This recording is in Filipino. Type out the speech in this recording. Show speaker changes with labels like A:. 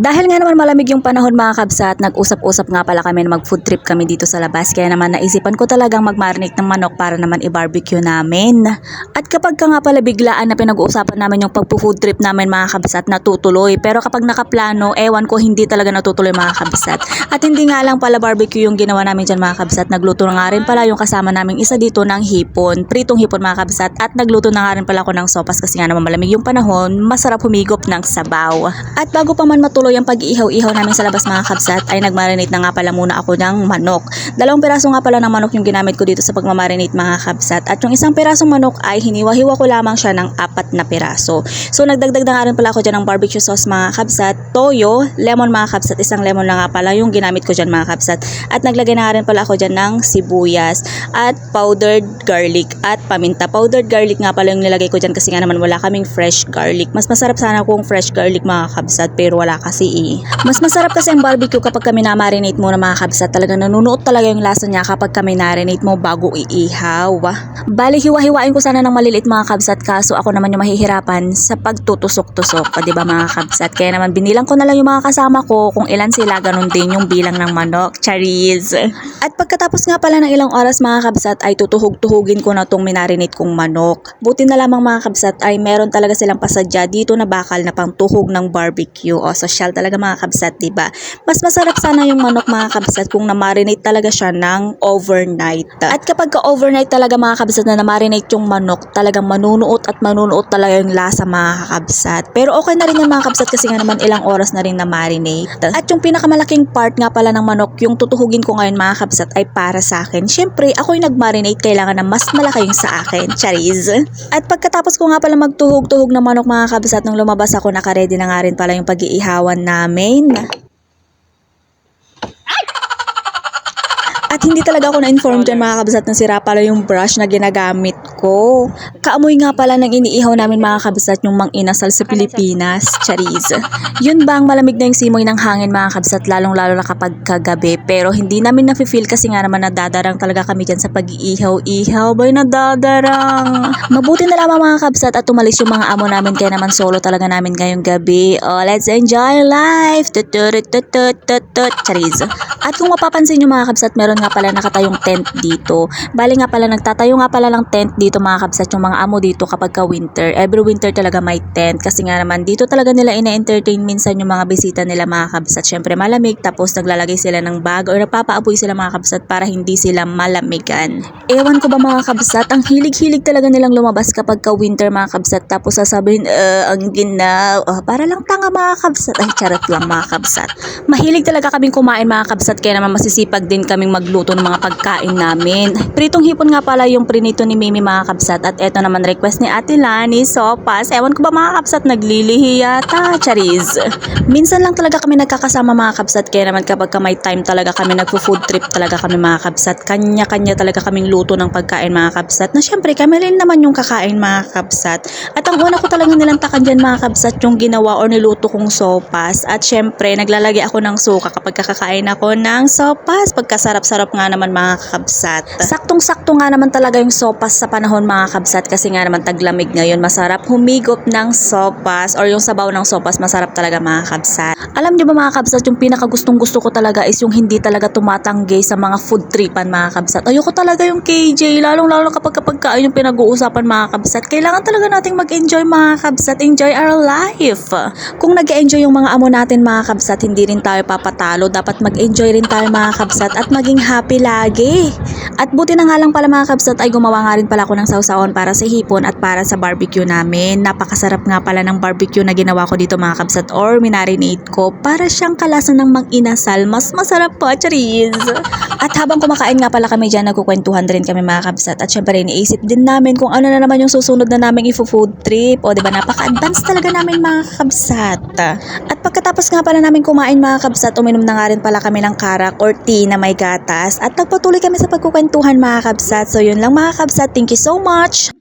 A: Dahil nga naman malamig yung panahon mga kabsat, nag-usap-usap nga pala kami na mag-food trip kami dito sa labas. Kaya naman naisipan ko talagang mag-marinate ng manok para naman i-barbecue namin. At kapag ka nga pala biglaan na pinag-uusapan namin yung pag-food trip namin mga kabsat, natutuloy. Pero kapag nakaplano, ewan ko hindi talaga natutuloy mga kabsat. At hindi nga lang pala barbecue yung ginawa namin dyan mga kabsat. Nagluto na nga rin pala yung kasama naming isa dito ng hipon. Pritong hipon mga kabsat. At nagluto na nga rin pala ako ng sopas kasi nga naman malamig yung panahon, masarap humigop ng sabaw. At bago pa man matuloy ang pag-iihaw-ihaw namin sa labas mga kabsat, ay nagmarinate na nga pala muna ako ng manok. 2 piraso nga pala ng manok yung ginamit ko dito sa pagmamarinate mga kabsat. At yung 1 pirasong manok ay hiniwa-hiwa ko lamang siya ng 4 na piraso. So nagdagdag na nga rin pala ako dyan ng barbecue sauce mga kabsat, toyo, lemon mga kabsat, 1 lemon na nga pala yung ginamit ko dyan mga kabsat. At naglagay na nga rin pala ako dyan ng sibuyas at powdered garlic at paminta. Powdered garlic nga pala yung nilagay ko dyan kasi nga naman wala kaming fresh garlic. Mas masarap sana kung fresh garlic mga kabsat, pero wala kasi Mas masarap kasi ang barbecue kapag kami na-marinate muna mga kabsat. Talagang nanunuot talaga yung lasa niya kapag kami na-marinate mo bago iihaw. Bali, hiwa-hiwain ko sana ng maliliit mga kabsat, kaso ako naman yung mahihirapan sa pagtutusok-tusok. O diba mga kabsat? Kaya naman binilang ko na lang yung mga kasama ko kung ilan sila, ganun din yung bilang ng manok. Charis! At pagkatapos nga pala ng ilang oras mga kabsat ay tutuhog-tuhugin ko na tong minarinate kong manok. Buti na lamang mga kabsat ay meron talaga silang pasadya dito na bakal na pang tuhog ng barbecue. O social talaga mga kabsat, diba? Mas masarap sana yung manok mga kabsat kung na-marinate talaga siya ng overnight. At kapag ka-overnight talaga mga kabsat na na-marinate yung manok, talagang manunuot at manunuot talaga yung lasa mga kabsat. Pero okay na rin yan mga kabsat kasi nga naman ilang oras na rin na-marinate. At yung pinakamalaking part nga pala ng manok, yung tutuhugin ko ngayon mga kabsat ay para sa akin. Siyempre, ako yung nag-marinate, kailangan na mas malaki yung sa akin. Charis! At pagkatapos ko nga pala magtuhog-tuhog ng manok mga kabsat, nung lumabas ako, nakaredy na nga rin pala yung pag-iihawan namin. At hindi talaga ako na-inform dyan mga kabsat na sira pala yung brush na ginagamit ko. Kaamoy nga pala ng iniihaw namin mga kabsat yung mang-inasal sa Pilipinas. Charis. Yun bang malamig na yung simoy ng hangin mga kabsat, lalong-lalo na kapag kagabi. Pero hindi namin nafe-feel kasi nga naman nadadarang talaga kami dyan sa pag-iihaw-ihaw. Boy, nadadarang. Mabuti na lamang mga kabsat at umalis yung mga amo namin, kaya naman solo talaga namin ngayong gabi. Oh, let's enjoy life! Charis. At kung mapapansin nyo mga kabsat, meron nga pala nakatayong tent dito. Bali nga pala nagtatayo nga pala ng tent dito mga kabsat yung mga amo dito kapag ka winter. Every winter talaga may tent kasi nga naman dito talaga nila ina-entertain minsan yung mga bisita nila mga kabsat. Syempre malamig, tapos naglalagay sila ng bag o nagpapaapoy sila mga kabsat para hindi sila malamigan. Ewan ko ba mga kabsat, ang hilig-hilig talaga nilang lumabas kapag ka winter mga kabsat, tapos sasabihin, ang ginaw. Para lang tanga mga kabsat. Ay, charot lang mga kabsat. Mahilig talaga kaming kumain mga kabsat, kaya naman masisipag din kaming magluto ng mga pagkain namin. Pritong hipon nga pala yung prinito ni Mimi mga kabsat, at eto naman request ni Ate Lani, sopas. Ewan ko ba mga kabsat, naglilihi yata. Charis. Minsan lang talaga kami nagkakasama mga kabsat, kaya naman kapag may time talaga kami nagpo-food trip talaga kami mga kabsat. Kanya-kanya talaga kaming luto ng pagkain mga kabsat, na syempre kami rin naman yung kakain mga kabsat. At ang una ko talagang nilantakan dyan mga kabsat yung ginawa o niluto kong sopas. At syempre naglalagay ako ng suka kapag kakakain ako ng sopas. Pagkasarap-sarap nga naman mga kabsat. Saktong-sakto nga naman talaga yung sopas sa panahon mga kabsat, kasi nga naman taglamig ngayon, masarap humigop ng sopas or yung sabaw ng sopas, masarap talaga mga kabsat. Alam nyo ba mga kabsat, yung pinakagustong gusto ko talaga is yung hindi talaga tumatanggi sa mga food tripan mga kabsat. Ayoko talaga yung KJ, lalong-lalo kapag kain yung pinag-uusapan mga kabsat. Kailangan talaga nating mag-enjoy mga kabsat. Enjoy our life. Kung nag-enjoy yung mga amo natin mga kabsat, hindi rin tayo papatalo. Dapat mag-enjoy rin tayo mga kabsat at maging happy lagi. At buti na nga lang pala mga kabsat ay gumawa nga rin pala ako ng sausawan para sa hipon at para sa barbecue namin. Napakasarap nga pala ng barbecue na ginawa ko dito mga kabsat, or minarinate ko. Para siyang kalasa ng mang-inasal. Mas masarap po, charis. At habang kumakain nga pala kami dyan, nagkukwentuhan rin kami mga kabsat. At syempre iniisip din namin kung ano na naman yung susunod na naming ifo-food trip. O diba, napaka-advance talaga namin mga kabsat. At pagkatapos nga pala namin kumain mga kabsat, uminom na nga rin pala kami ng karak or tea na may gatas. At nagpatuloy kami sa pagkukwentuhan mga kabsat. So yun lang mga kabsat, thank you so much.